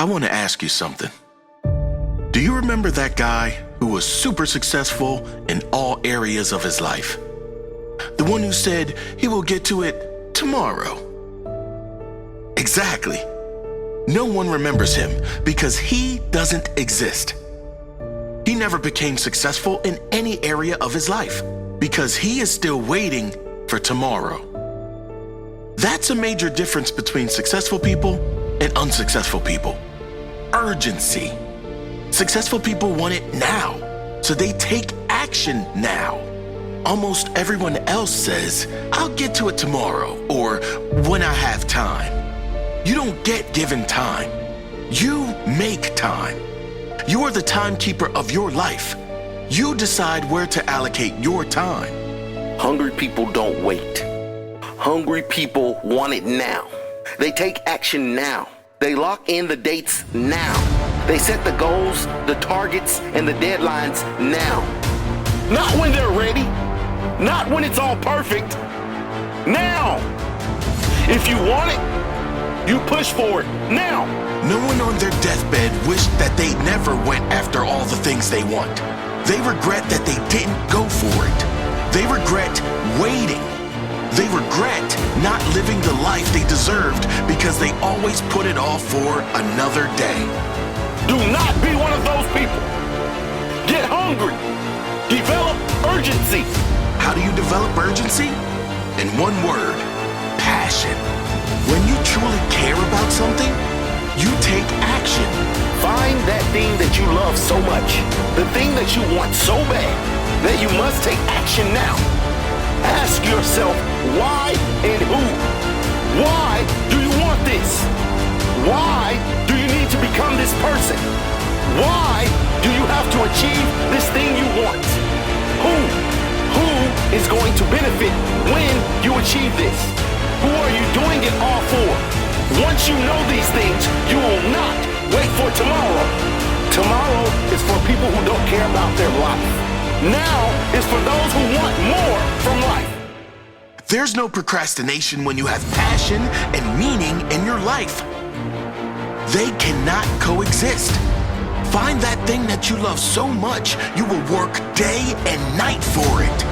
want to ask you something. Do you remember that guy who was super successful in all areas of his life? The one who said he will get to it tomorrow. Exactly. No one remembers him because he doesn't exist. He never became successful in any area of his life because he is still waiting for tomorrow. That's a major difference between successful people and unsuccessful people. Urgency. Successful people want it now, so they take action now. Almost everyone else says, I'll get to it tomorrow or when I have time. You don't get given time. You make time. You are the timekeeper of your life. You decide where to allocate your time. Hungry people don't wait. Hungry people want it now. They take action now. They lock in the dates now. They set the goals, the targets, and the deadlines now. Not when they're ready. Not when it's all perfect. Now. If you want it, you push for it now. No one on their deathbed wished that they never went after all the things they want. They regret that they didn't go for it. They regret waiting. They regret not living the life they deserved because they always put it off for another day. Do not be one of those people. Get hungry. Develop urgency. How do you develop urgency? In one word, passion. When you truly care about something, you take action. Find that thing that you love so much, the thing that you want so bad, that you must take action now. Ask yourself why and who. Why do you want this? Why do you need to become this person? Why do you have to achieve this thing you want? Who is going to benefit when you achieve this? Who are you doing it all for? Once you know these things, you will not wait for tomorrow. Tomorrow is for people who don't care about their life. Now is for those who want more from life. There's no procrastination when you have passion and meaning in your life. They cannot coexist. Find that thing that you love so much, you will work day and night for it.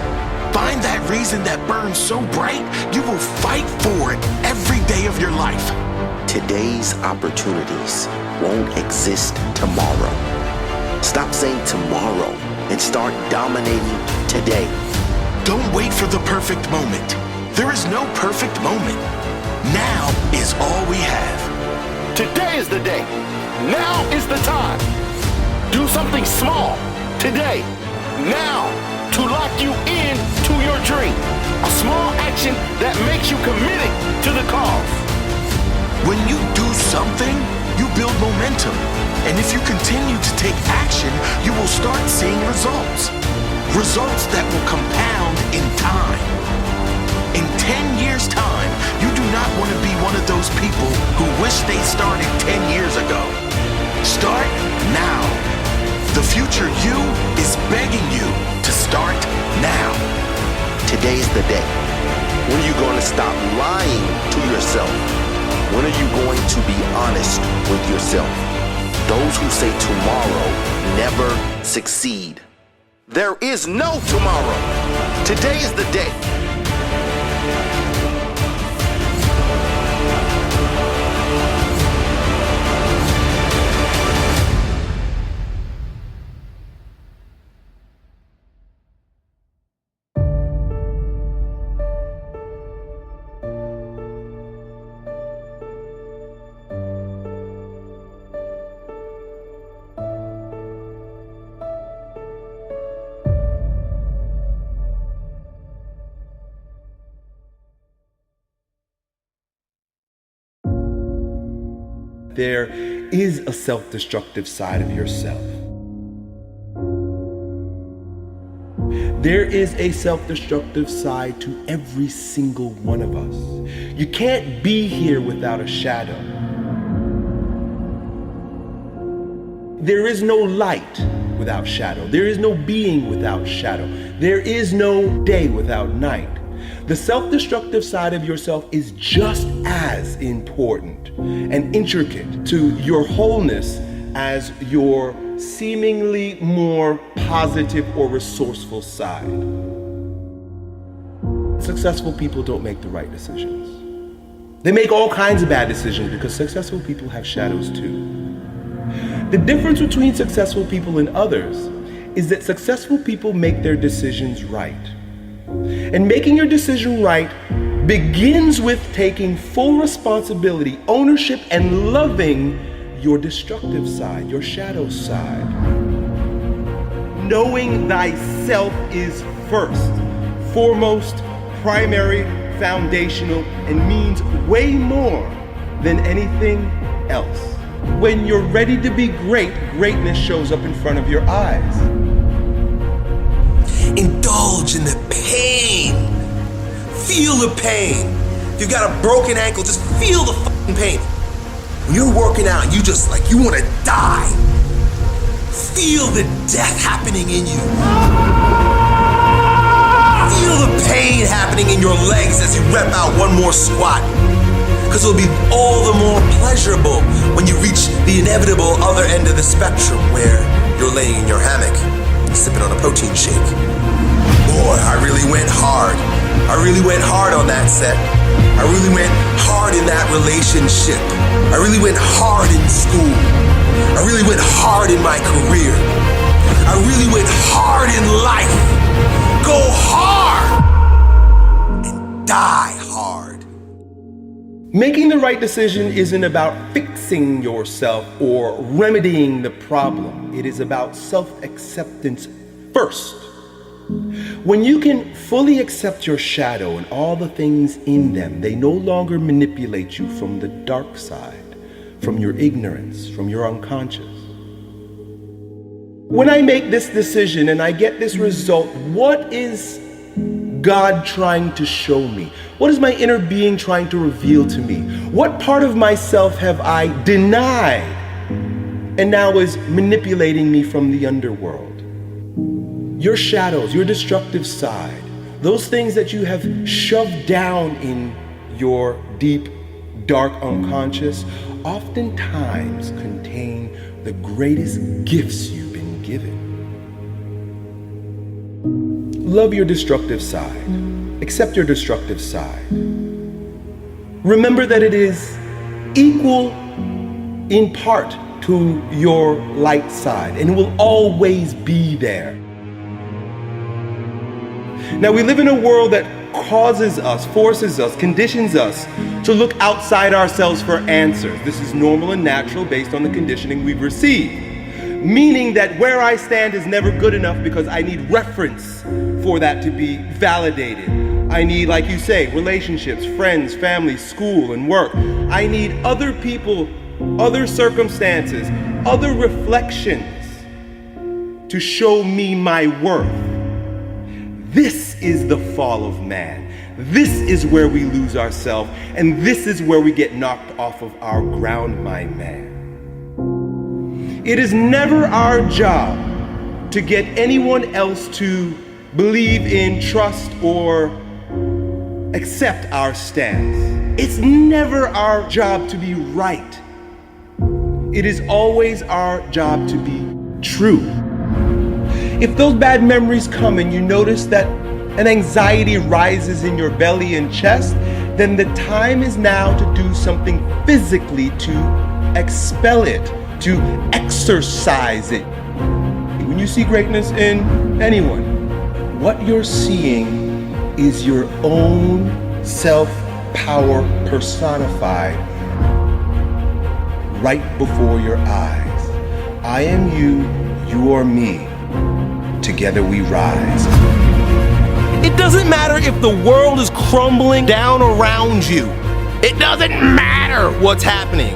Find that reason that burns so bright, you will fight for it every day of your life. Today's opportunities won't exist tomorrow. Stop saying tomorrow and start dominating today. Don't wait for the perfect moment. There is no perfect moment. Now is all we have. Today is the day. Now is the time. Do something small today, now, to lock you in to your dream. A small action that makes you committed to the cause. When you do something, you build momentum. And if you continue to take action, you will start seeing results. Results that will compound in time. In 10 years' time, you do not want to be one of those people who wish they started 10 years ago. Start now. The future you is begging you to start now. Today's the day. When are you going to stop lying to yourself? When are you going to be honest with yourself? Those who say tomorrow never succeed. There is no tomorrow. Today is the day. There is a self-destructive side of yourself. There is a self-destructive side to every single one of us. You can't be here without a shadow. There is no light without shadow. There is no being without shadow. There is no day without night. The self-destructive side of yourself is just as important and intricate to your wholeness as your seemingly more positive or resourceful side. Successful people don't make the right decisions. They make all kinds of bad decisions because successful people have shadows too. The difference between successful people and others is that successful people make their decisions right. And making your decision right begins with taking full responsibility, ownership, and loving your destructive side, your shadow side. Knowing thyself is first, foremost, primary, foundational, and means way more than anything else. When you're ready to be great, greatness shows up in front of your eyes. Indulge in the pain. Feel the pain. If you've got a broken ankle, just feel the fucking pain. When you're working out, you just like, you want to die. Feel the death happening in you. Feel the pain happening in your legs as you rep out one more squat. Because it'll be all the more pleasurable when you reach the inevitable other end of the spectrum where you're laying in your hammock, sipping on a protein shake. Boy, I really went hard. I really went hard on that set. I really went hard in that relationship. I really went hard in school. I really went hard in my career. I really went hard in life. Go hard and die hard. Making the right decision isn't about fixing yourself or remedying the problem. It is about self-acceptance first. When you can fully accept your shadow and all the things in them, they no longer manipulate you from the dark side, from your ignorance, from your unconscious. When I make this decision and I get this result, what is God trying to show me? What is my inner being trying to reveal to me? What part of myself have I denied and now is manipulating me from the underworld? Your shadows, your destructive side, those things that you have shoved down in your deep, dark unconscious, oftentimes contain the greatest gifts you've been given. Love your destructive side. Accept your destructive side. Remember that it is equal in part to your light side, and it will always be there. Now, we live in a world that causes us, forces us, conditions us to look outside ourselves for answers. This is normal and natural based on the conditioning we've received. Meaning that where I stand is never good enough because I need reference for that to be validated. I need, like you say, relationships, friends, family, school, and work. I need other people, other circumstances, other reflections to show me my worth. This is the fall of man. This is where we lose ourselves, and this is where we get knocked off of our ground, my man. It is never our job to get anyone else to believe in, trust, or accept our stance. It's never our job to be right. It is always our job to be true. If those bad memories come and you notice that an anxiety rises in your belly and chest, then the time is now to do something physically to expel it, to exercise it. When you see greatness in anyone, what you're seeing is your own self-power personified right before your eyes. I am you, you are me. Together we rise. It doesn't matter if the world is crumbling down around you. It doesn't matter what's happening.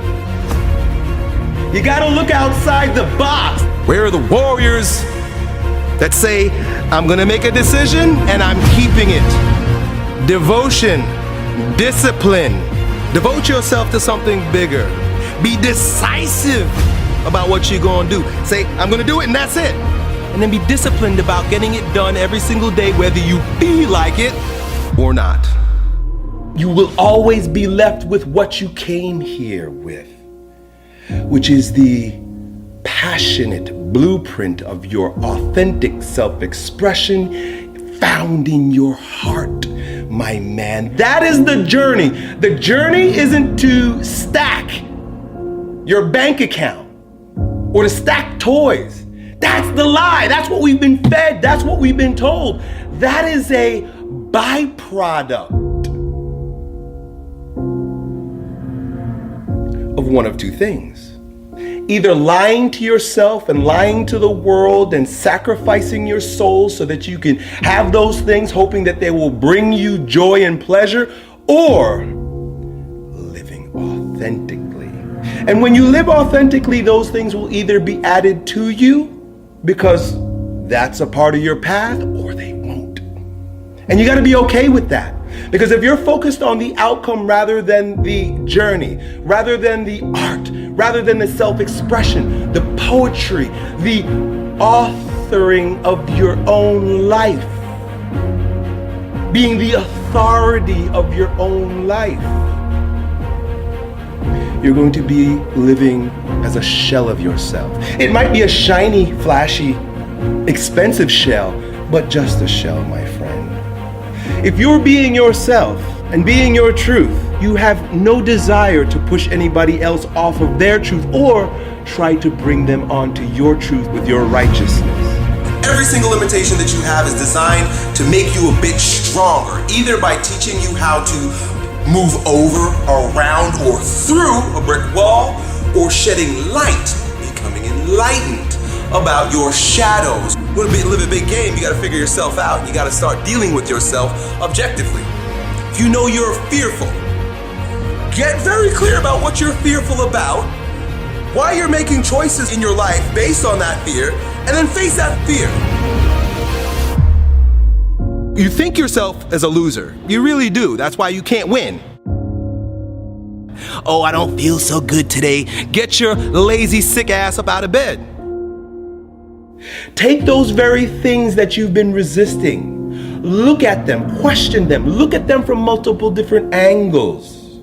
You gotta look outside the box. Where are the warriors that say, I'm gonna make a decision and I'm keeping it? Devotion, discipline. Devote yourself to something bigger. Be decisive about what you're gonna do. Say, I'm gonna do it and that's it. And then be disciplined about getting it done every single day, whether you feel like it or not. You will always be left with what you came here with, which is the passionate blueprint of your authentic self-expression found in your heart, my man. That is the journey. The journey isn't to stack your bank account or to stack toys. That's the lie. That's what we've been fed. That's what we've been told. That is a byproduct of one of two things. Either lying to yourself and lying to the world and sacrificing your soul so that you can have those things, hoping that they will bring you joy and pleasure, or living authentically. And when you live authentically, those things will either be added to you because that's a part of your path, or they won't. And you got to be okay with that. Because if you're focused on the outcome rather than the journey, rather than the art, rather than the self-expression, the poetry, the authoring of your own life, being the authority of your own life, you're going to be living as a shell of yourself. It might be a shiny, flashy, expensive shell, but just a shell, my friend. If you're being yourself and being your truth, you have no desire to push anybody else off of their truth or try to bring them onto your truth with your righteousness. Every single limitation that you have is designed to make you a bit stronger, either by teaching you how to move over, around, or through a brick wall, or shedding light, becoming enlightened about your shadows. You want to live a big game, you got to figure yourself out. You got to start dealing with yourself objectively. If you know you're fearful, get very clear about what you're fearful about, why you're making choices in your life based on that fear, and then face that fear. You think yourself as a loser. You really do. That's why you can't win. Oh, I don't feel so good today. Get your lazy, sick ass up out of bed. Take those very things that you've been resisting, look at them, question them, look at them from multiple different angles,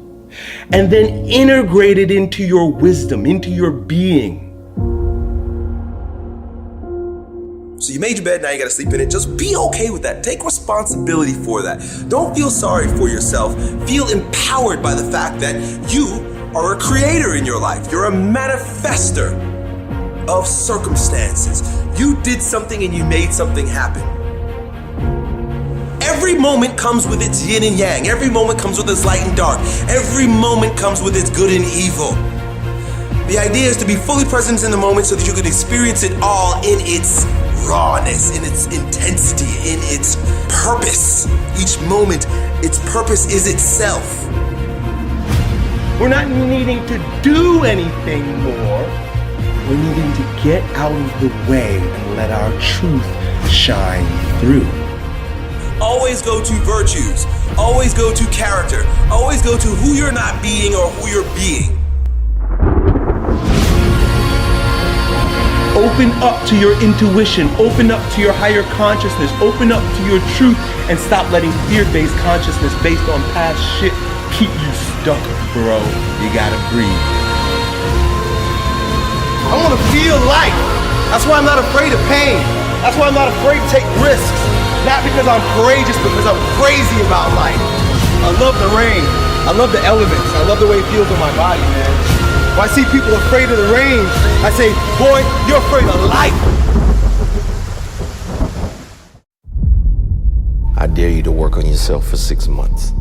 and then integrate it into your wisdom, into your being. So you made your bed, now you gotta sleep in it. Just be okay with that. Take responsibility for that. Don't feel sorry for yourself. Feel empowered by the fact that you are a creator in your life. You're a manifester of circumstances. You did something and you made something happen. Every moment comes with its yin and yang. Every moment comes with its light and dark. Every moment comes with its good and evil. The idea is to be fully present in the moment so that you can experience it all in its rawness, in its intensity, in its purpose. Each moment, its purpose is itself. We're not needing to do anything more. We're needing to get out of the way and let our truth shine through. Always go to virtues. Always go to character. Always go to who you're not being or who you're being. Open up to your intuition. Open up to your higher consciousness. Open up to your truth and stop letting fear-based consciousness based on past shit keep you stuck, bro. You gotta breathe. I want to feel life. That's why I'm not afraid of pain. That's why I'm not afraid to take risks. Not because I'm courageous, because I'm crazy about life. I love the rain. I love the elements. I love the way it feels in my body, man. When I see people afraid of the rain, I say, boy, you're afraid of life. I dare you to work on yourself for 6 months.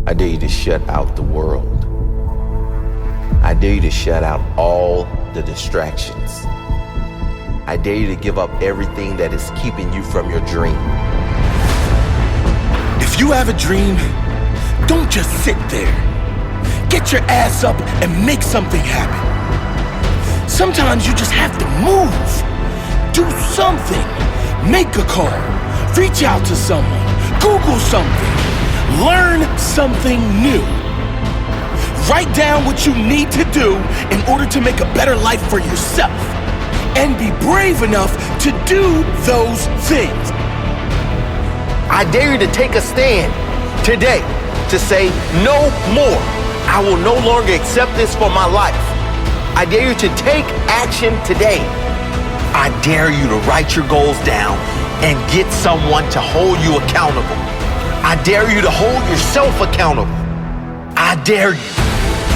I dare you to shut out the world. I dare you to shut out all the distractions. I dare you to give up everything that is keeping you from your dream. If you have a dream, don't just sit there. Get your ass up and make something happen. Sometimes you just have to move. Do something. Make a call. Reach out to someone. Google something. Learn something new. Write down what you need to do in order to make a better life for yourself. And be brave enough to do those things. I dare you to take a stand today to say, no more. I will no longer accept this for my life. I dare you to take action today. I dare you to write your goals down and get someone to hold you accountable. I dare you to hold yourself accountable. I dare you.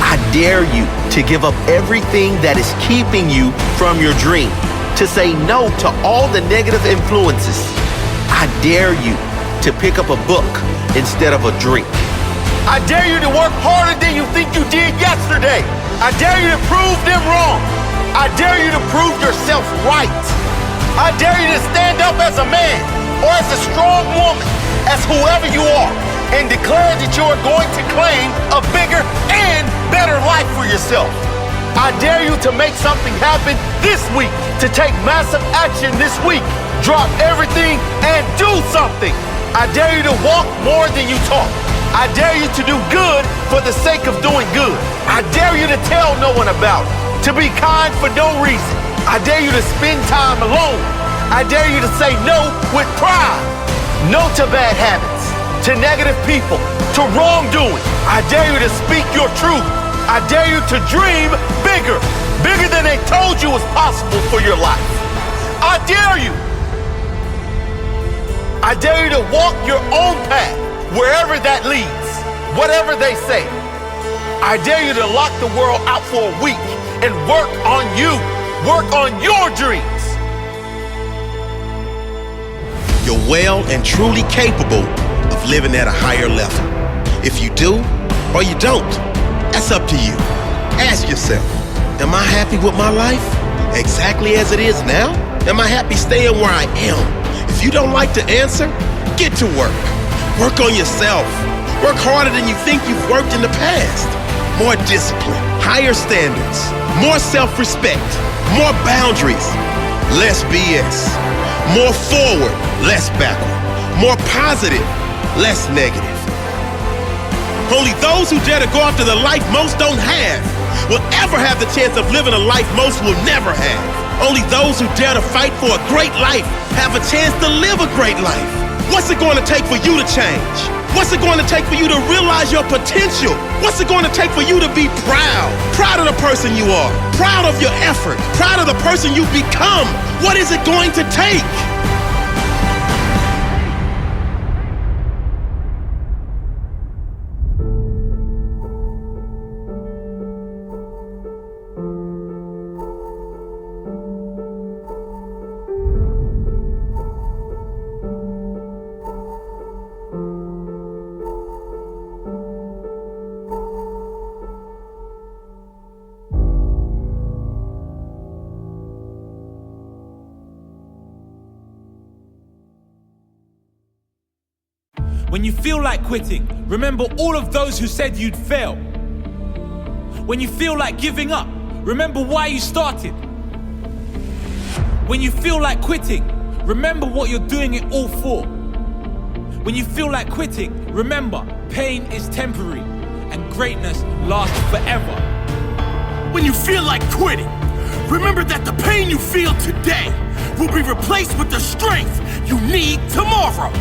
I dare you to give up everything that is keeping you from your dream, to say no to all the negative influences. I dare you to pick up a book instead of a drink. I dare you to work harder than you think you did yesterday. I dare you to prove them wrong. I dare you to prove yourself right. I dare you to stand up as a man or as a strong woman, as whoever you are, and declare that you are going to claim a bigger and better life for yourself. I dare you to make something happen this week, to take massive action this week. Drop everything and do something. I dare you to walk more than you talk. I dare you to do good for the sake of doing good. I dare you to tell no one about it, to be kind for no reason. I dare you to spend time alone. I dare you to say no with pride. No to bad habits, to negative people, to wrongdoing. I dare you to speak your truth. I dare you to dream bigger, bigger than they told you was possible for your life. I dare you. I dare you to walk your own path, wherever that leads, whatever they say. I dare you to lock the world out for a week and work on you, work on your dreams. You're well and truly capable of living at a higher level. If you do or you don't, that's up to you. Ask yourself, am I happy with my life exactly as it is now? Am I happy staying where I am? If you don't like to answer, get to work. Work on yourself. Work harder than you think you've worked in the past. More discipline, higher standards, more self-respect, more boundaries, less BS. More forward, less backward. More positive, less negative. Only those who dare to go after the life most don't have will ever have the chance of living a life most will never have. Only those who dare to fight for a great life have a chance to live a great life. What's it going to take for you to change? What's it going to take for you to realize your potential? What's it going to take for you to be proud? Proud of the person you are. Proud of your effort. Proud of the person you've become. What is it going to take? When you feel like quitting, remember all of those who said you'd fail. When you feel like giving up, remember why you started. When you feel like quitting, remember what you're doing it all for. When you feel like quitting, remember pain is temporary and greatness lasts forever. When you feel like quitting, remember that the pain you feel today will be replaced with the strength you need tomorrow.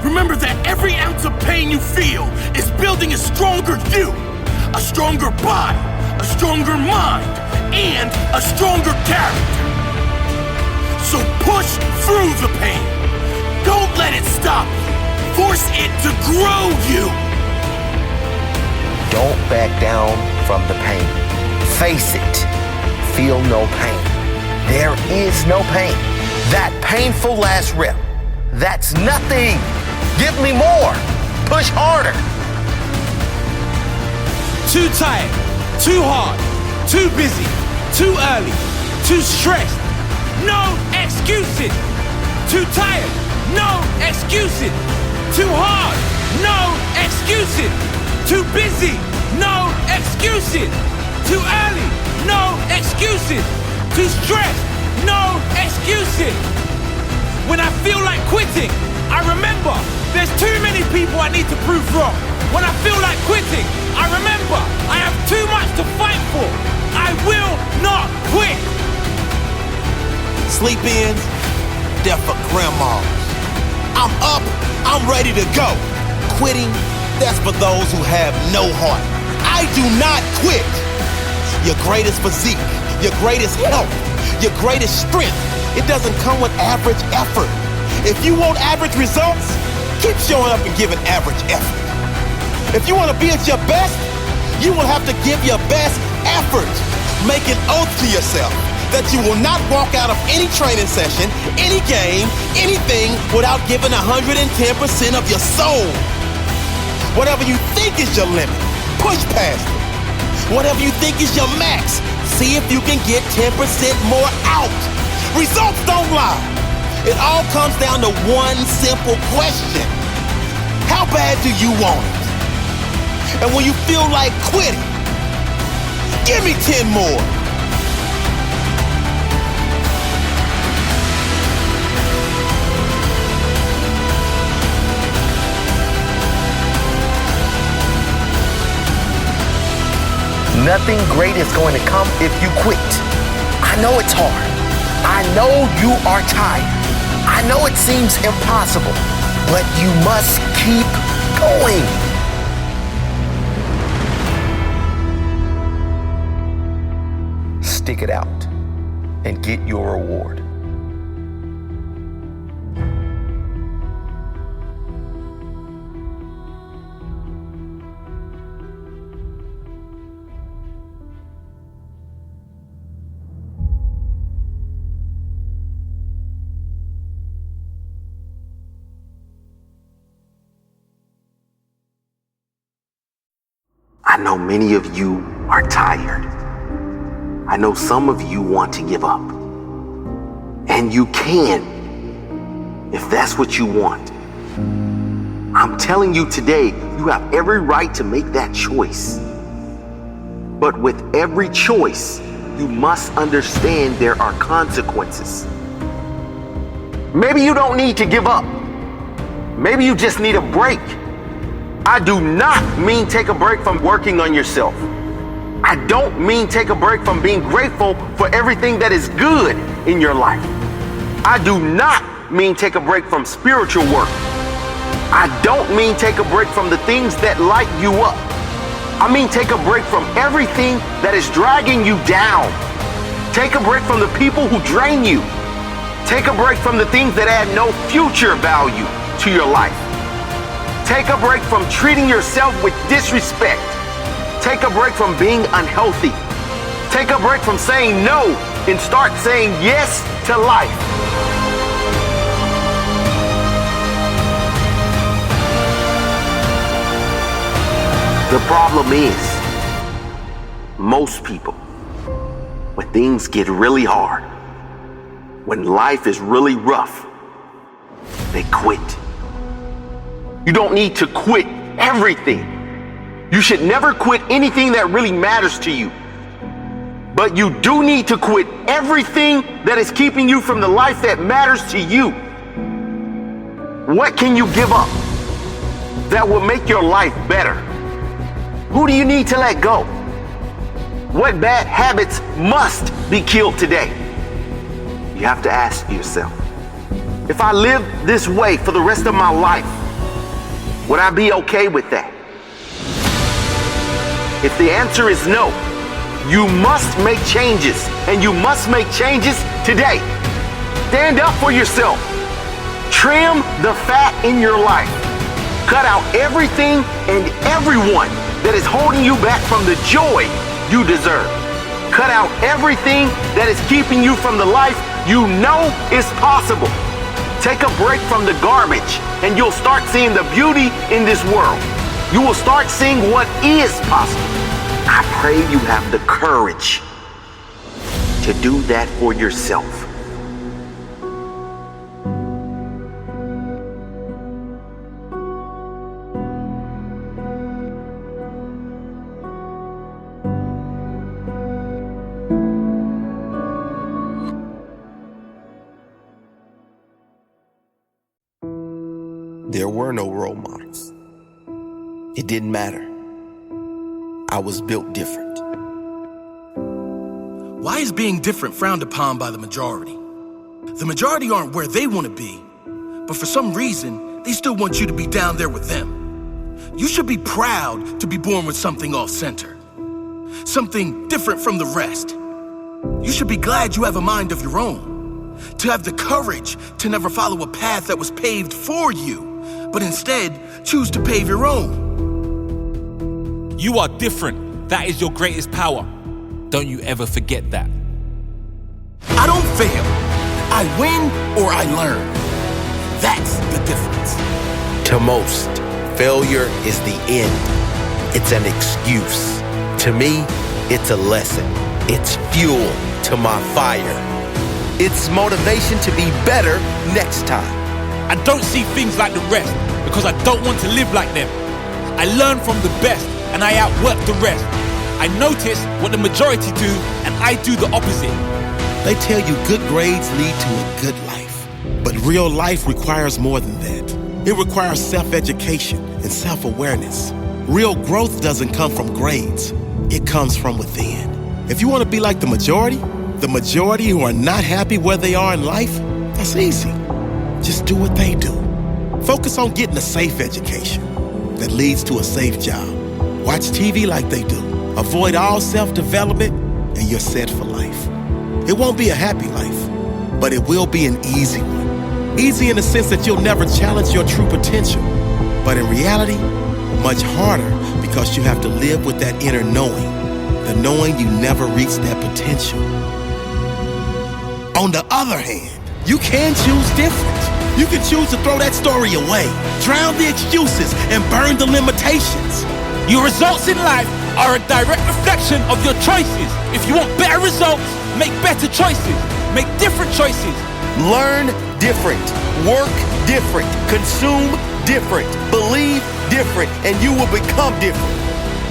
Remember that every ounce of pain you feel is building a stronger you, a stronger body, a stronger mind, and a stronger character. So push through the pain. Don't let it stop you. Force it to grow you. Don't back down from the pain. Face it. Feel no pain. There is no pain. That painful last rep, that's nothing. Give me more. Push harder. Too tired, too hard, too busy, too early, too stressed. No excuses. Too tired, no excuses. Too hard, no excuses. Too busy, no excuses. Too early, no excuses. Too stressed, no excuses. When I feel like quitting, I remember there's too many people I need to prove wrong. When I feel like quitting, I remember I have too much to fight for. I will not quit. Sleep ins, death for grandmas. I'm up I'm ready to go. Quitting, that's for those who have no heart. I do not quit. Your greatest physique, your greatest health, your greatest strength, it doesn't come with average effort. If you want average results, keep showing up and giving average effort. If you want to be at your best, you will have to give your best effort. Make an oath to yourself that you will not walk out of any training session, any game, anything without giving 110% of your soul. Whatever you think is your limit, push past it. Whatever you think is your max, see if you can get 10% more out. Results don't lie. It all comes down to one simple question. How bad do you want it? And when you feel like quitting, give me 10 more. Nothing great is going to come if you quit. I know it's hard. I know you are tired. I know it seems impossible, but you must keep going. Stick it out and get your reward. I know many of you are tired. I know some of you want to give up. And you can, if that's what you want. I'm telling you today, you have every right to make that choice. But with every choice, you must understand there are consequences. Maybe you don't need to give up. Maybe you just need a break. I do not mean take a break from working on yourself. I don't mean take a break from being grateful for everything that is good in your life. I do not mean take a break from spiritual work. I don't mean take a break from the things that light you up. I mean take a break from everything that is dragging you down. Take a break from the people who drain you. Take a break from the things that add no future value to your life. Take a break from treating yourself with disrespect. Take a break from being unhealthy. Take a break from saying no and start saying yes to life. The problem is, most people, when things get really hard, when life is really rough, they quit. You don't need to quit everything. You should never quit anything that really matters to you. But you do need to quit everything that is keeping you from the life that matters to you. What can you give up that will make your life better? Who do you need to let go? What bad habits must be killed today? You have to ask yourself, if I live this way for the rest of my life, would I be okay with that? If the answer is no, you must make changes, and you must make changes today. Stand up for yourself. Trim the fat in your life. Cut out everything and everyone that is holding you back from the joy you deserve. Cut out everything that is keeping you from the life you know is possible. Take a break from the garbage, and you'll start seeing the beauty in this world. You will start seeing what is possible. I pray you have the courage to do that for yourself. There were no role models. It didn't matter. I was built different. Why is being different frowned upon by the majority? The majority aren't where they want to be, but for some reason, they still want you to be down there with them. You should be proud to be born with something off center, something different from the rest. You should be glad you have a mind of your own, to have the courage to never follow a path that was paved for you, but instead choose to pave your own. You are different. That is your greatest power. Don't you ever forget that. I don't fail. I win or I learn. That's the difference. To most, failure is the end. It's an excuse. To me, it's a lesson. It's fuel to my fire. It's motivation to be better next time. I don't see things like the rest because I don't want to live like them. I learn from the best and I outwork the rest. I notice what the majority do and I do the opposite. They tell you good grades lead to a good life. But real life requires more than that. It requires self-education and self-awareness. Real growth doesn't come from grades. It comes from within. If you want to be like the majority who are not happy where they are in life, that's easy. Just do what they do. Focus on getting a safe education that leads to a safe job. Watch TV like they do. Avoid all self-development, and you're set for life. It won't be a happy life, but it will be an easy one. Easy in the sense that you'll never challenge your true potential. But in reality, much harder because you have to live with that inner knowing, the knowing you never reached that potential. On the other hand, you can choose different. You can choose to throw that story away, drown the excuses, and burn the limitations. Your results in life are a direct reflection of your choices. If you want better results, make better choices. Make different choices. Learn different. Work different. Consume different. Believe different. And you will become different.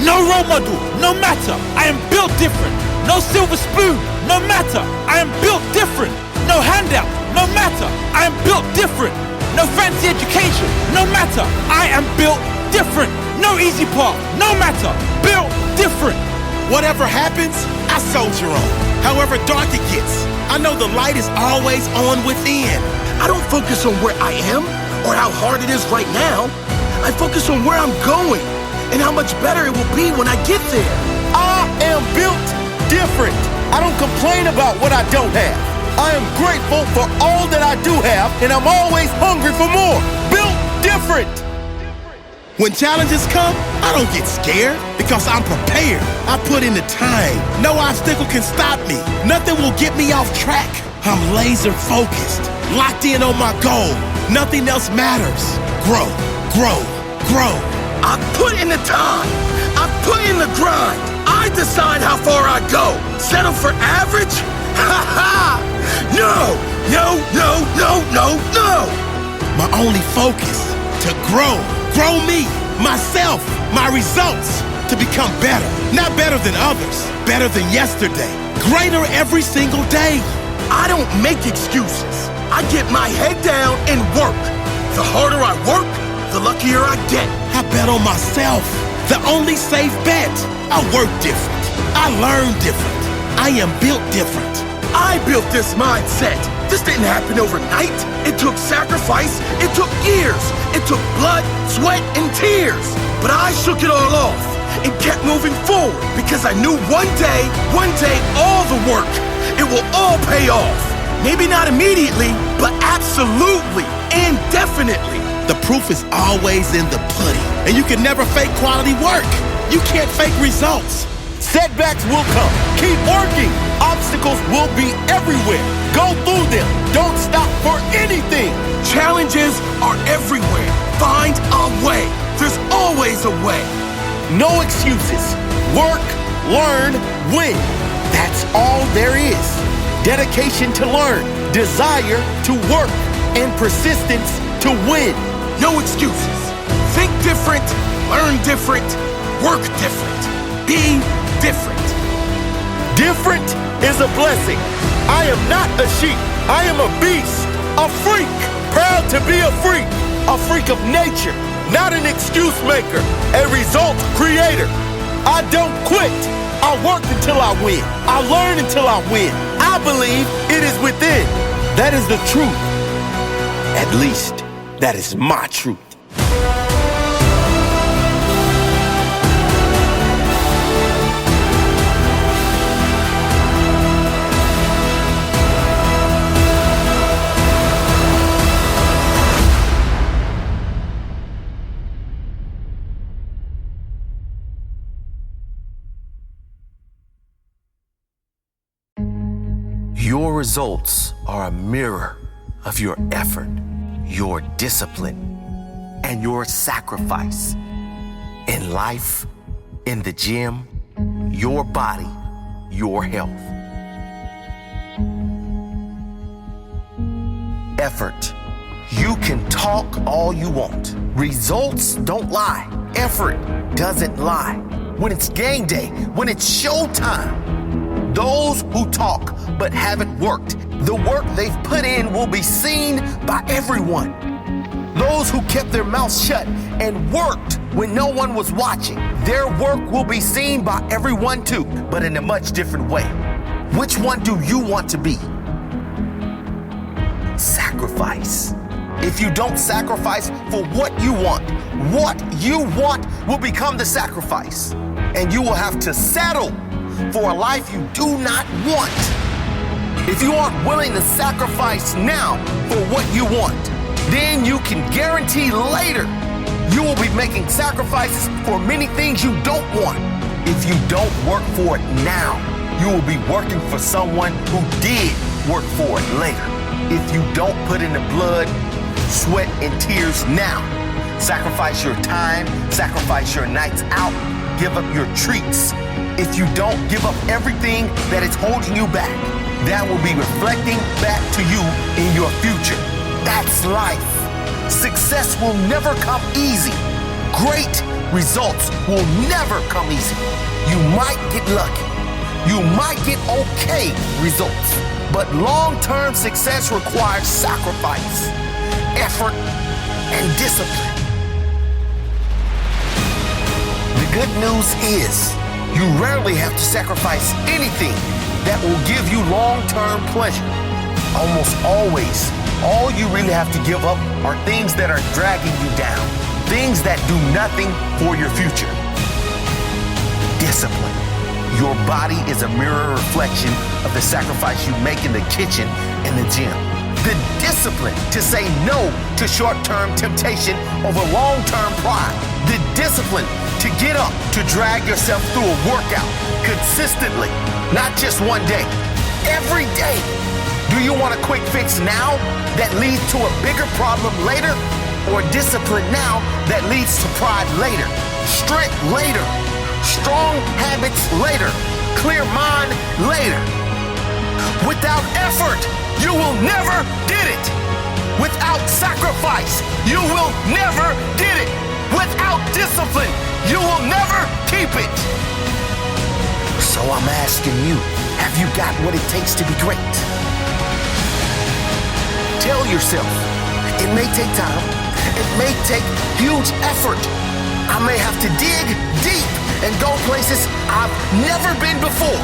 No role model, no matter. I am built different. No silver spoon, no matter. I am built different. No handout, no matter. I am built different. No fancy education, no matter. I am built different. No easy path, no matter. Built different. Whatever happens, I soldier on. However dark it gets, I know the light is always on within. I don't focus on where I am or how hard it is right now. I focus on where I'm going and how much better it will be when I get there. I am built different. I don't complain about what I don't have. I am grateful for all that I do have, and I'm always hungry for more. Built different. When challenges come, I don't get scared because I'm prepared. I put in the time. No obstacle can stop me. Nothing will get me off track. I'm laser focused, locked in on my goal. Nothing else matters. Grow, grow, grow. I put in the time. I put in the grind. I decide how far I go. Settle for average? Ha ha! No, no, no, no, no, no! My only focus, to grow. Grow me, myself, my results, to become better. Not better than others, better than yesterday. Greater every single day. I don't make excuses. I get my head down and work. The harder I work, the luckier I get. I bet on myself. The only safe bet. I work different. I learn different. I am built different. I built this mindset. This didn't happen overnight. It took sacrifice. It took years. It took blood, sweat, and tears. But I shook it all off and kept moving forward because I knew one day, all the work, it will all pay off. Maybe not immediately, but absolutely and definitely. The proof is always in the pudding, and you can never fake quality work. You can't fake results. Setbacks will come. Keep working. Obstacles will be everywhere. Go through them. Don't stop for anything. Challenges are everywhere. Find a way. There's always a way. No excuses. Work, learn, win. That's all there is. Dedication to learn, desire to work, and persistence to win. No excuses. Think different, learn different, work different. Be different. Different is a blessing. I am not a sheep. I am a beast, a freak. Proud to be a freak of nature, not an excuse maker, a result creator. I don't quit. I work until I win. I learn until I win. I believe it is within. That is the truth, at least That is my truth. Your results are a mirror of your effort, your discipline, and your sacrifice in life, in the gym, your body, your health. Effort. You can talk all you want. Results don't lie. Effort doesn't lie. When it's game day, when it's showtime, those who talk but haven't worked, the work they've put in will be seen by everyone. Those who kept their mouths shut and worked when no one was watching, their work will be seen by everyone too, but in a much different way. Which one do you want to be? Sacrifice. If you don't sacrifice for what you want will become the sacrifice. And you will have to settle for a life you do not want. If you aren't willing to sacrifice now for what you want, then you can guarantee later you will be making sacrifices for many things you don't want. If you don't work for it now, you will be working for someone who did work for it later. If you don't put in the blood, sweat, and tears now, sacrifice your time, sacrifice your nights out, give up your treats. If you don't give up everything that is holding you back, that will be reflecting back to you in your future. That's life. Success will never come easy. Great results will never come easy. You might get lucky. You might get okay results. But long-term success requires sacrifice, effort, and discipline. The good news is, you rarely have to sacrifice anything that will give you long-term pleasure. Almost always, all you really have to give up are things that are dragging you down, things that do nothing for your future. Discipline. Your body is a mirror reflection of the sacrifice you make in the kitchen and the gym. The discipline to say no to short-term temptation over long-term pride. The discipline to get up, to drag yourself through a workout consistently, not just one day, every day. Do you want a quick fix now that leads to a bigger problem later? Or discipline now that leads to pride later, strength later, strong habits later, clear mind later? Without effort, you will never get it. Without sacrifice, you will never get it. Without discipline, you will never keep it. So I'm asking you, have you got what it takes to be great? Tell yourself, it may take time, it may take huge effort. I may have to dig deep and go places I've never been before,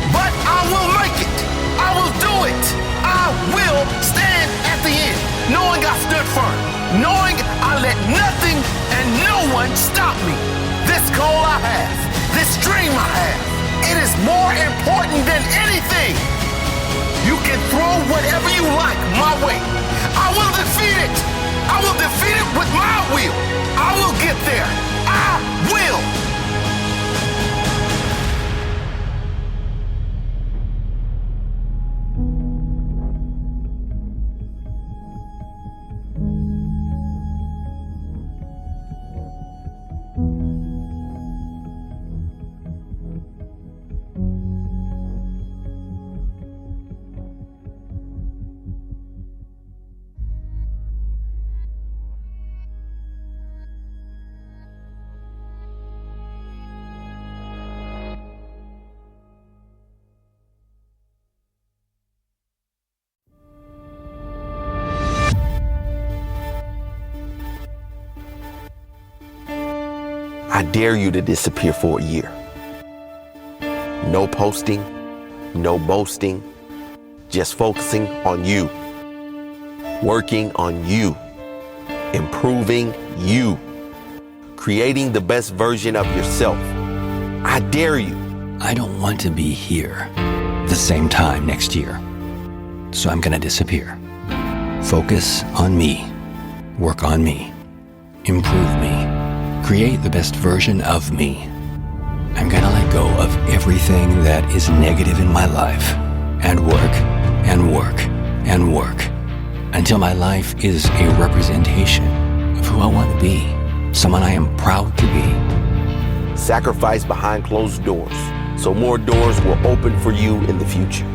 but I will make it. I will do it. I will stand at the end, knowing I stood firm, knowing I let nothing and no one stop me. This goal I have, this dream I have, it is more important than anything. You can throw whatever you like my way. I will defeat it. I will defeat it with my will. I will get there. I will. I dare you to disappear for a year. No posting, no boasting, just focusing on you, working on you, improving you, creating the best version of yourself. I dare you. I don't want to be here the same time next year. So I'm gonna disappear. Focus on me. Work on me. Improve me. Create the best version of me. I'm gonna let go of everything that is negative in my life and work and work and work until my life is a representation of who I want to be, someone I am proud to be. Sacrifice behind closed doors so more doors will open for you in the future.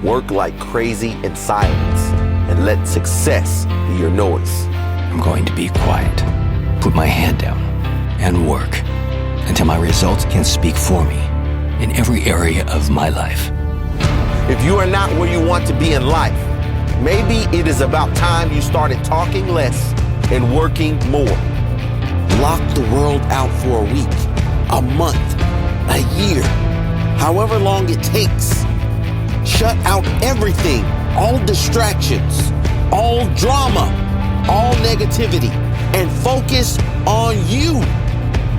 Work like crazy in silence and let success be your noise. I'm going to be quiet, put my head down, and work until my results can speak for me in every area of my life. If you are not where you want to be in life, maybe it is about time you started talking less and working more. Lock the world out for a week, a month, a year, however long it takes. Shut out everything, all distractions, all drama, all negativity, and focus on you.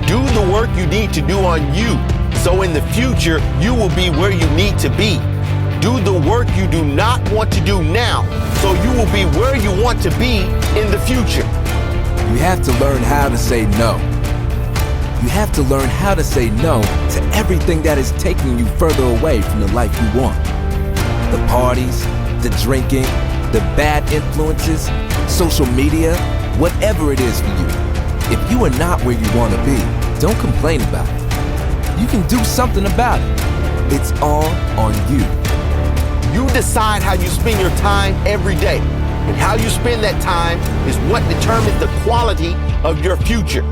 Do the work you need to do on you, so in the future, you will be where you need to be. Do the work you do not want to do now, so you will be where you want to be in the future. You have to learn how to say no. You have to learn how to say no to everything that is taking you further away from the life you want. The parties, the drinking, the bad influences, social media, whatever it is for you. If you are not where you want to be, don't complain about it. You can do something about it. It's all on you. You decide how you spend your time every day, and how you spend that time is what determines the quality of your future.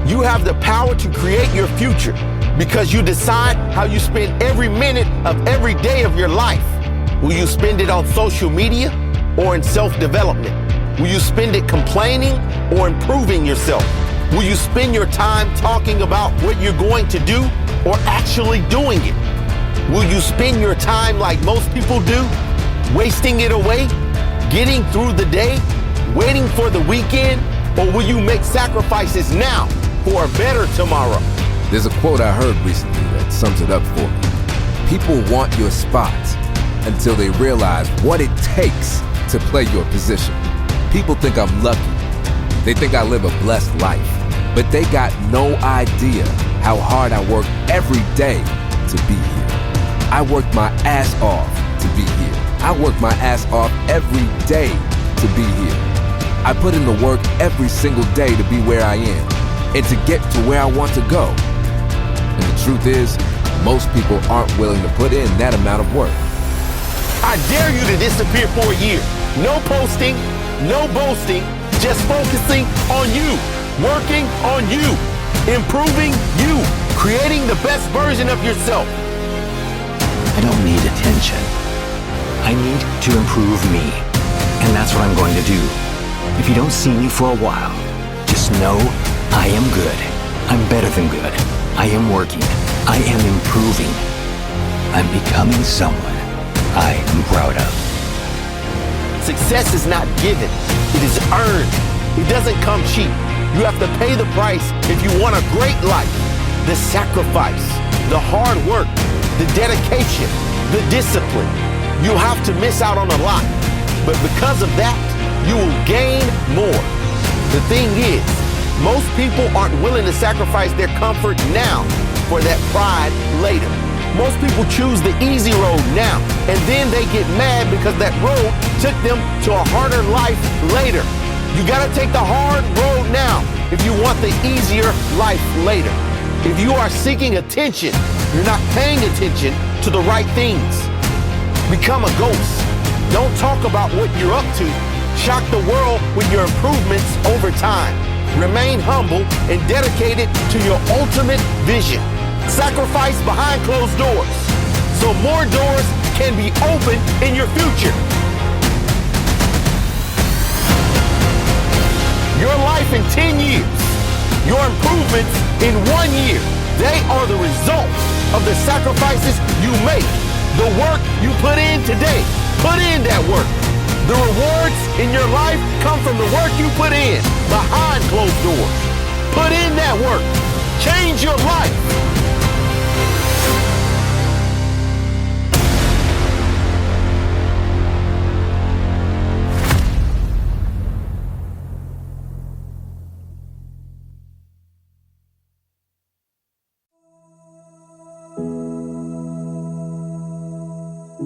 You have the power to create your future because you decide how you spend every minute of every day of your life. Will you spend it on social media or in self-development? Will you spend it complaining or improving yourself? Will you spend your time talking about what you're going to do or actually doing it? Will you spend your time like most people do, wasting it away, getting through the day, waiting for the weekend, or will you make sacrifices now for a better tomorrow? There's a quote I heard recently that sums it up for me. People want your spot until they realize what it takes to play your position. People think I'm lucky. They think I live a blessed life, but they got no idea how hard I work every day to be here. I work my ass off to be here. I work my ass off every day to be here. I put in the work every single day to be where I am and to get to where I want to go. And the truth is, most people aren't willing to put in that amount of work. I dare you to disappear for a year. No posting, no boasting, just focusing on you, working on you, improving you, creating the best version of yourself. I don't need attention. I need to improve me. And that's what I'm going to do. If you don't see me for a while, just know I am good. I'm better than good. I am working. I am improving. I'm becoming someone I am proud of. Success is not given. It is earned. It doesn't come cheap. You have to pay the price if you want a great life. The sacrifice, the hard work, the dedication, the discipline. You'll have to miss out on a lot. But because of that, you will gain more. The thing is, most people aren't willing to sacrifice their comfort now for that pride later. Most people choose the easy road now, and then they get mad because that road took them to a harder life later. You gotta take the hard road now if you want the easier life later. If you are seeking attention, you're not paying attention to the right things. Become a ghost. Don't talk about what you're up to. Shock the world with your improvements over time. Remain humble and dedicated to your ultimate vision. Sacrifice behind closed doors so more doors can be opened in your future. Your life in 10 years, your improvements in 1 year, they are the result of the sacrifices you make. The work you put in today, put in that work. The rewards in your life come from the work you put in behind closed doors. Put in that work. Change your life.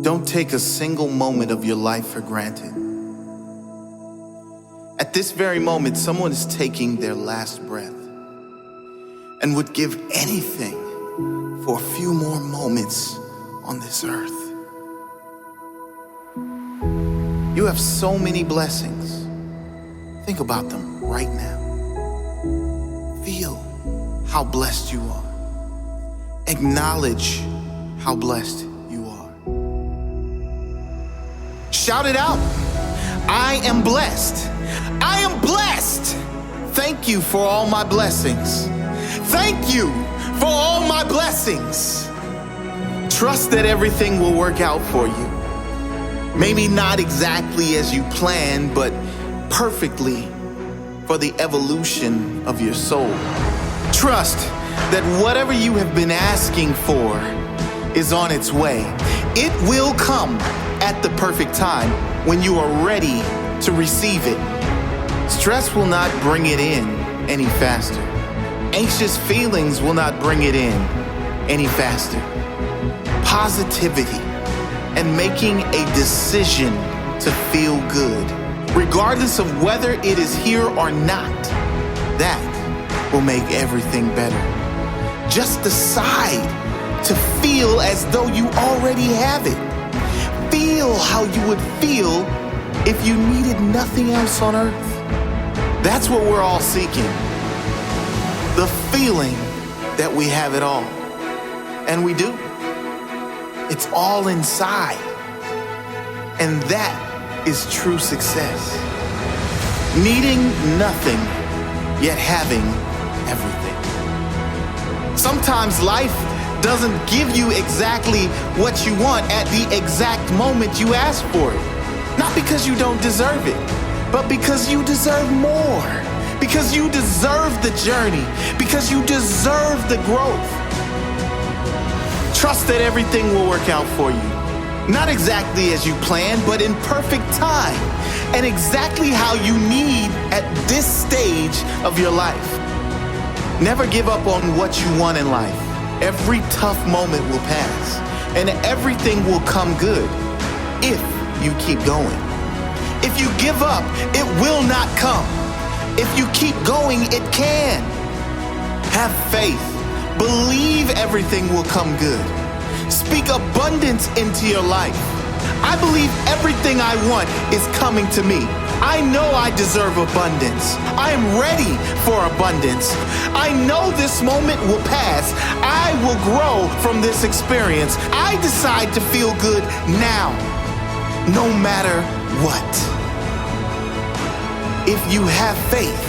Don't take a single moment of your life for granted. At this very moment, someone is taking their last breath and would give anything for a few more moments on this earth. You have so many blessings. Think about them right now. Feel how blessed you are. Acknowledge how blessed you are. Shout it out. I am blessed. I am blessed. Thank you for all my blessings. Thank you for all my blessings. Trust that everything will work out for you. Maybe not exactly as you planned, but perfectly for the evolution of your soul. Trust that whatever you have been asking for is on its way. It will come at the perfect time when you are ready to receive it. Stress will not bring it in any faster. Anxious feelings will not bring it in any faster. Positivity and making a decision to feel good, regardless of whether it is here or not, that will make everything better. Just decide to feel as though you already have it. Feel how you would feel if you needed nothing else on earth. That's what we're all seeking. The feeling that we have it all. And we do. It's all inside. And that is true success. Needing nothing, yet having everything. Sometimes life doesn't give you exactly what you want at the exact moment you ask for it. Not because you don't deserve it, but because you deserve more. Because you deserve the journey. Because you deserve the growth. Trust that everything will work out for you. Not exactly as you planned, but in perfect time. And exactly how you need at this stage of your life. Never give up on what you want in life. Every tough moment will pass, and everything will come good if you keep going. If you give up, it will not come. If you keep going, it can. Have faith. Believe everything will come good. Speak abundance into your life. I believe everything I want is coming to me. I know I deserve abundance. I am ready for abundance. I know this moment will pass. I will grow from this experience. I decide to feel good now, no matter what. If you have faith,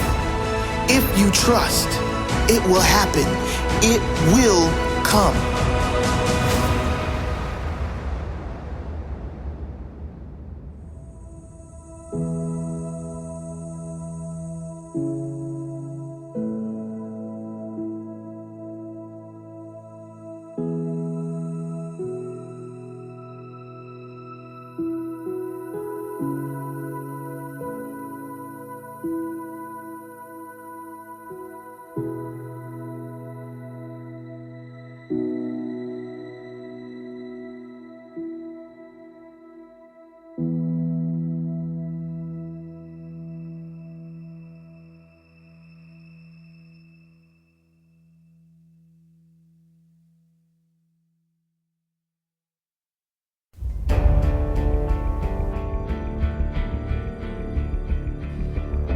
if you trust, it will happen. It will come.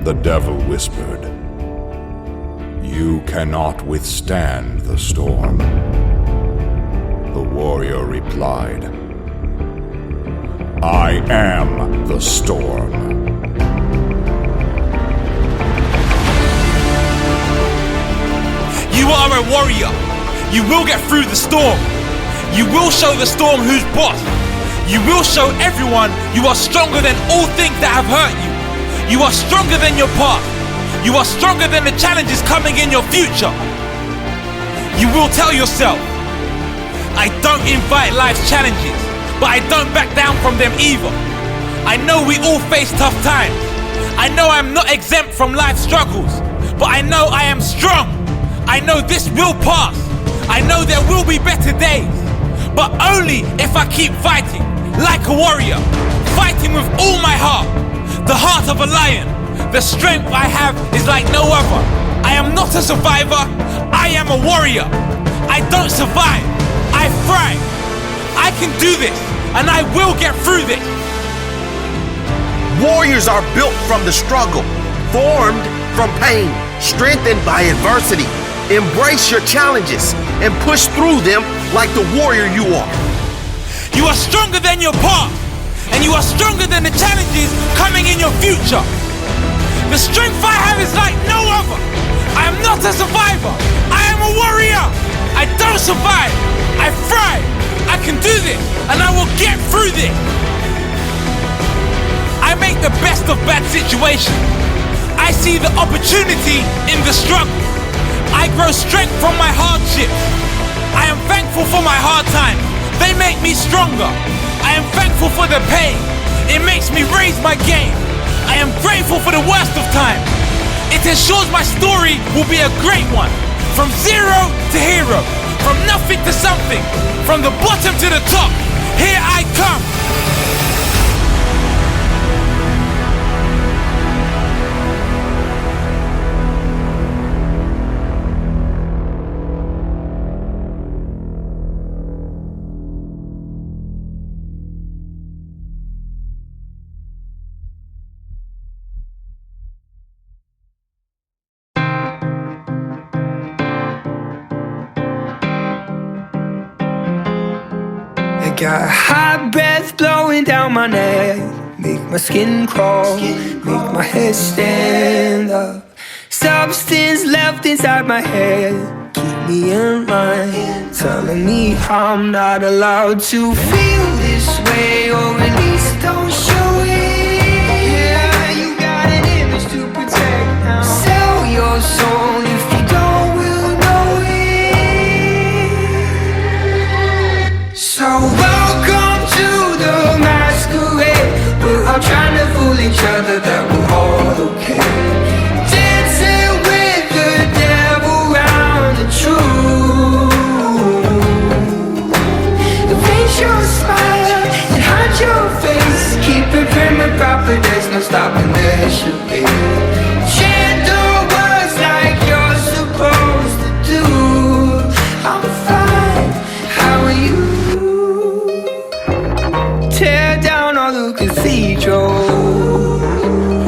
The devil whispered, "You cannot withstand the storm." The warrior replied, "I am the storm." You are a warrior. You will get through the storm. You will show the storm who's boss. You will show everyone you are stronger than all things that have hurt you. You are stronger than your past. You are stronger than the challenges coming in your future. You will tell yourself, I don't invite life's challenges, but I don't back down from them either. I know we all face tough times. I know I'm not exempt from life's struggles, but I know I am strong. I know this will pass. I know there will be better days, but only if I keep fighting like a warrior, fighting with all my heart, the heart of a lion. The strength I have is like no other. I am not a survivor, I am a warrior. I don't survive, I thrive. I can do this, and I will get through this. Warriors are built from the struggle, formed from pain, strengthened by adversity. Embrace your challenges and push through them like the warrior you are. You are stronger than your past, and you are stronger than the challenges coming in your future. The strength I have is like no other. I am not a survivor, I am a warrior. I don't survive, I thrive. I can do this, and I will get through this. I make the best of bad situations. I see the opportunity in the struggle. I grow strength from my hardships. I am thankful for my hard times. They make me stronger. I am thankful for the pain. It makes me raise my game. I am grateful for the worst of times. It ensures my story will be a great one. From zero to hero. From nothing to something. From the bottom to the top. Here I come. Got a hot breath blowing down my neck, make my skin crawl, make my head stand up. Substance left inside my head, keep me in line, telling me I'm not allowed to feel this way, or at least don't show it. Yeah, you got an image to protect now. Sell your soul if you don't, we'll know it. So welcome to the masquerade. We're all trying to fool each other that we're all okay. Dancing with the devil round the truth. Erase your smile and hide your face. Keep it prim and proper, there's no stopping, there should be. Chant the words like you're supposed to do. I'm fine, how are you? Tear down all the cathedrals.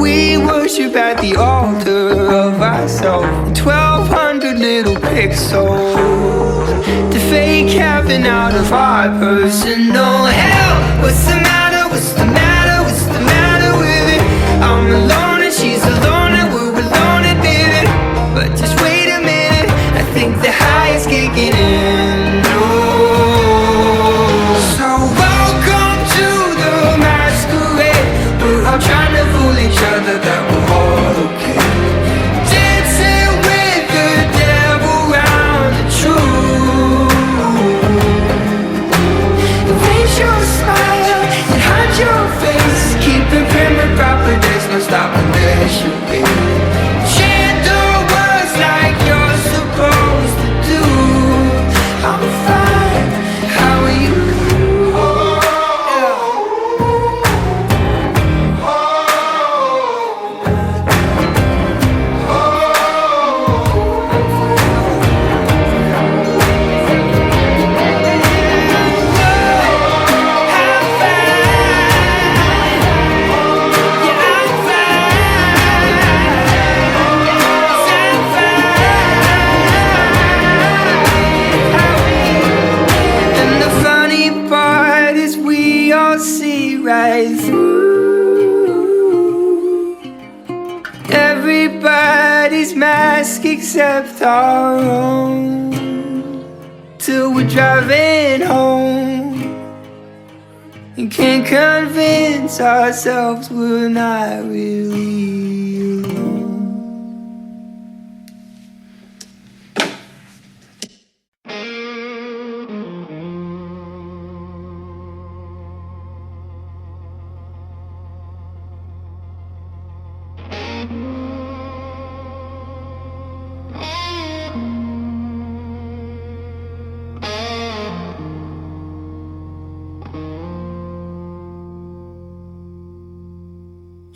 We worship at the altar of ourselves. 1,200 little pixels to fake heaven out of our personal hell. What's the matter? What's the matter? What's the matter with it? I'm alone and she's alone and we're alone admitted. But just wait a minute, I think the high is kicking in. Trying to fool each other that we're all okay. Dancing with the devil round the truth. Erase your smile and hide your face. Keep it prim and proper, there's no stopping, there should be. Chant the words like you're supposed to do. I'm fine, how are you? Right through everybody's mask except our own, till we're driving home. and can't convince ourselves we're not really alone.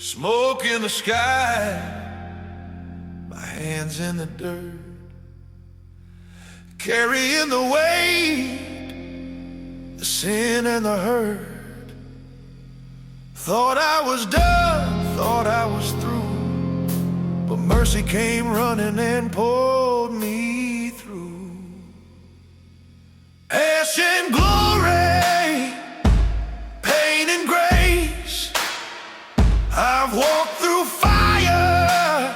Smoke in the sky, my hands in the dirt, carrying the weight, the sin and the hurt. Thought I was done, thought I was through, but mercy came running and pulled me through. Ash and glory, pain and grace, I've walked through fire,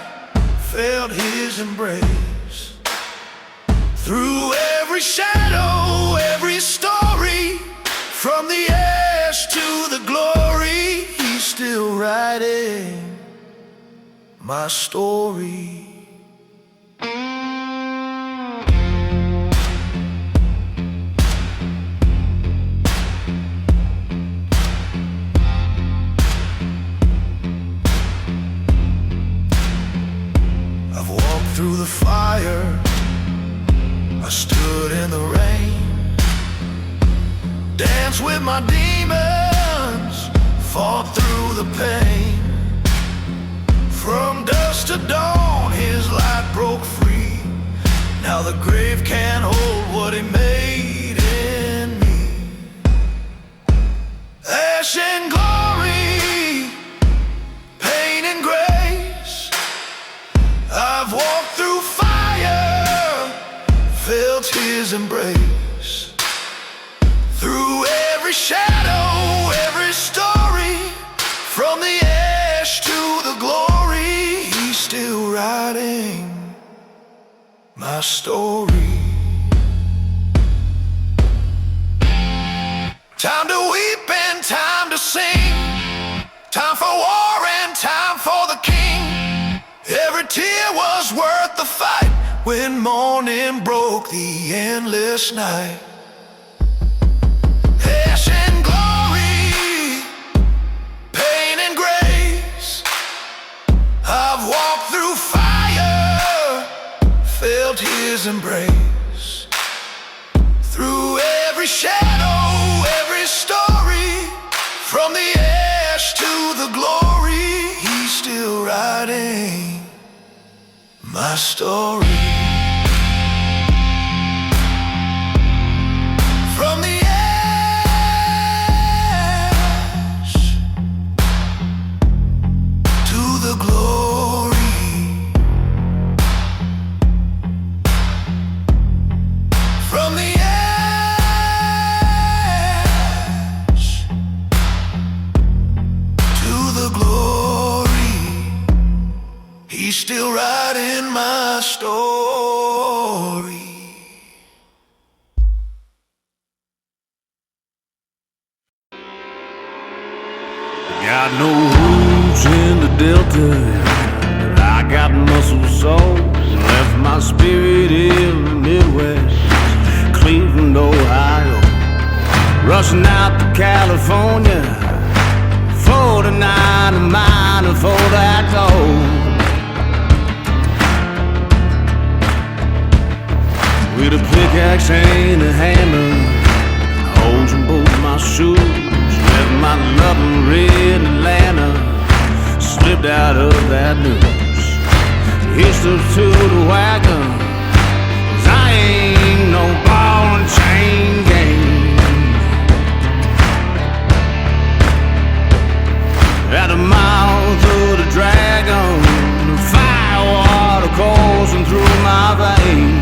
felt his embrace. Through every shadow, every story, from the ash to the glory, he's still writing my story. Through the fire, I stood in the rain, danced with my demons, fought through the pain. From dusk to dawn, his light broke free. Now the grave can't hold what he made in me. Ash and glory, pain and grace, I've walked through fire, felt his embrace. Through every shadow, every story, from the ash to the glory, he's still writing my story. Time to weep and time to sing, time for war and time for the king. Every tear was worth the fight when morning broke the endless night. Ash and glory, pain and grace, I've walked through fire, felt his embrace. Through every shadow, every story, from the ash to the glory, he's still writing my story. From the ash to the glory, from the ash to the glory, he's still writing my story. Got no roots in the Delta, but I got muscle soul. Left my spirit in the Midwest, Cleveland, Ohio. Rushing out to California, 49 a mile before that goal. With a pickaxe and a hammer, holes in both my shoes. Left my loving red Atlanta, slipped out of that news. Hitched up to the wagon, 'cause I ain't no ball and chain game. At the mouth of the dragon, the fire water coursing through my veins.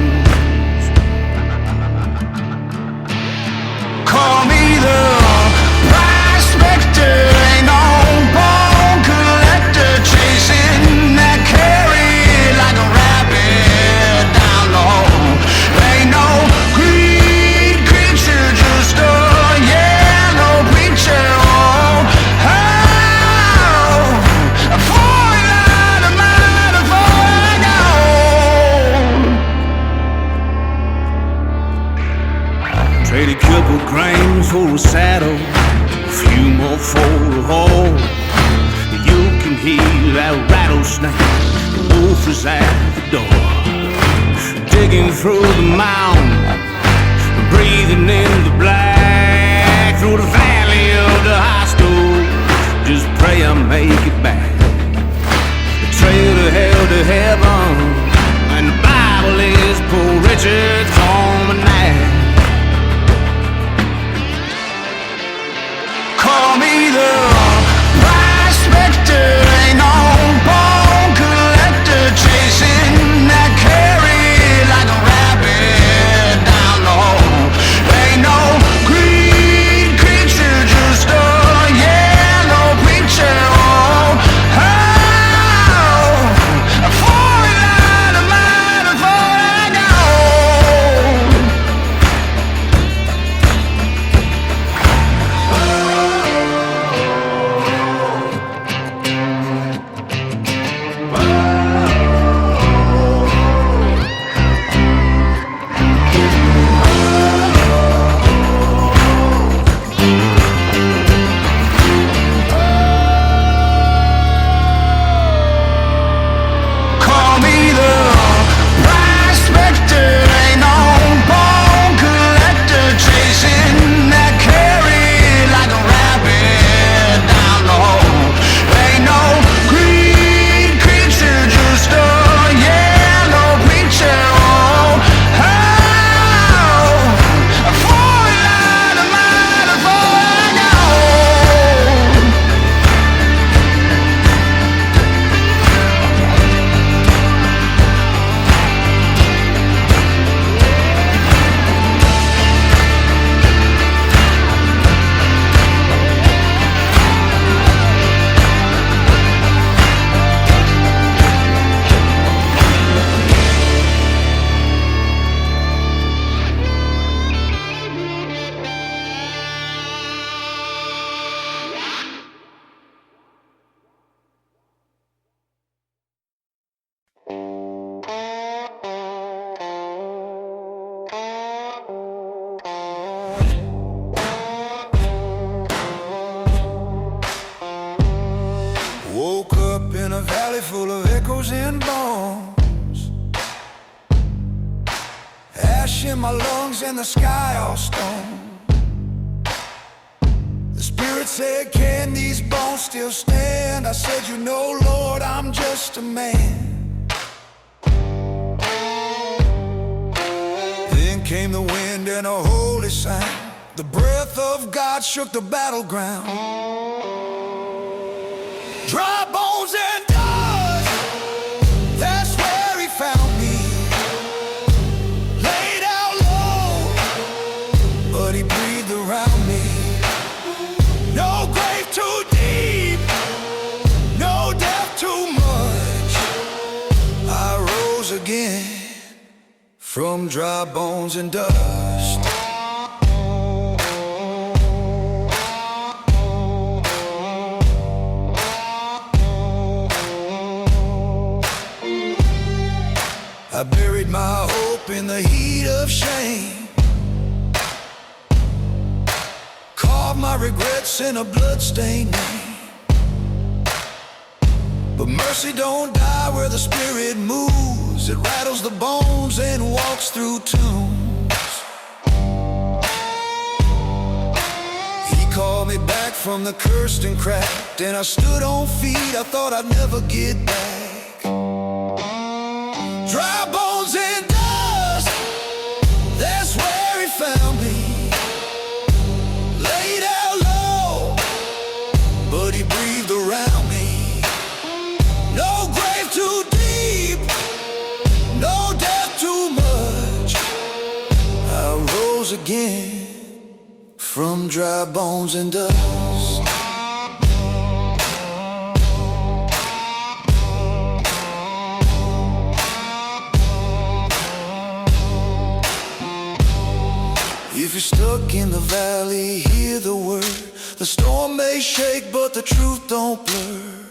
Call me the prospector, ain't no bone collector, chasing that carry like a rabbit few more for a home. You can hear that rattlesnake, the wolf is at the door. Digging through the mound, breathing in the black, through the valley of the high school. Just pray I make it back. The trail to hell to heaven, and the Bible is Poor Richard's almanac. Call me the prospector, ain't no bone collector, chasing that carry like a rabbit down the hole. Ain't no green creature, just a yellow preacher. Oh, for a light of mine before I go. Call me the prospector, ain't no bone collector, chasing that carry like a rabbit down the hole. Ain't no green creature, just a yellow preacher. Oh, for a light of mine before I go. Woke up in a valley full of echoes and bones, ash in my lungs and the sky all stone. The spirit said, can these bones still stand? I said, you know, Lord, I'm just a man. Then came the wind and a holy sound. The breath of God shook the battleground. Dry bones and dust, that's where he found me. Laid out low, but he breathed around me. No grave too deep, no death too much. I rose again from dry bones and dust. I buried my hope in the heat of shame, carved my regrets in a bloodstained name. But mercy don't die where the spirit moves. It rattles the bones and walks through tombs. He called me back from the cursed and cracked, and I stood on feet I thought I'd never get back. Dry bones and dust, that's where he found me. Laid out low, but he breathed around me. No grave too deep, no death too much. I rose again from dry bones and dust. If you're stuck in the valley, hear the word. The storm may shake, but the truth don't blur.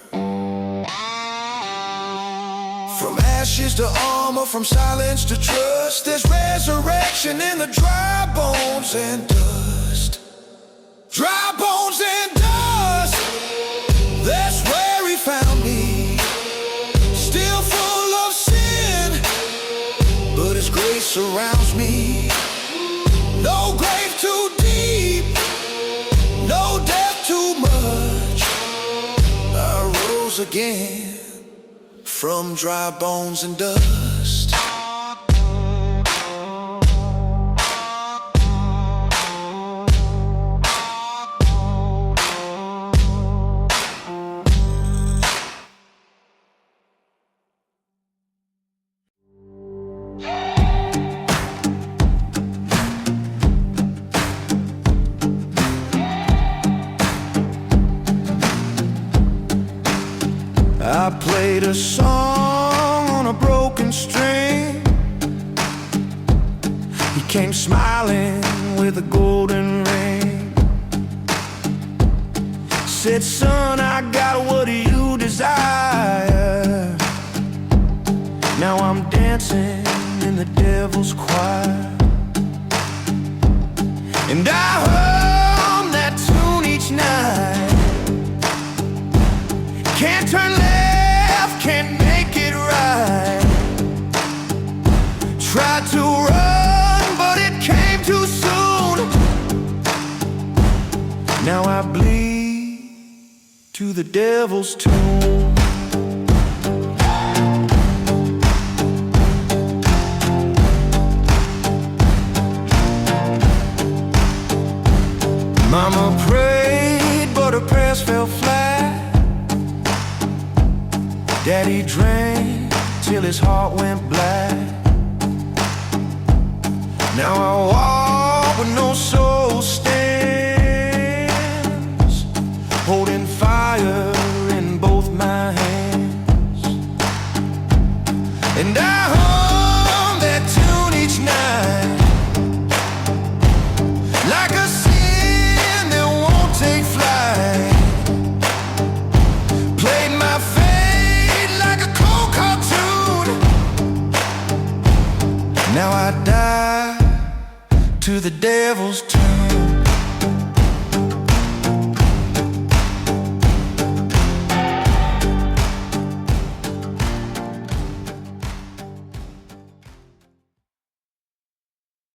From ashes to armor, from silence to trust, there's resurrection in the dry bones and dust. Dry bones and surrounds me. No grave too deep, no death too much. I rose again from dry bones and dust. I played a song on a broken string. He came smiling with a golden ring. Said, son, I got what you desire. Now I'm dancing in the devil's choir. And I hum that tune each night. Can't turn left, can't make it right. Tried to run, but it came too soon. Now I bleed to the devil's tune. Mama prayed, but her prayers fell flat. Daddy drank till his heart went black. Now I walk with no soul stands, holding fire in both my hands. And I hum that tune each night, like a sin that won't take flight. Played my fate like a cold cartoon. Now I die to the devil's tune.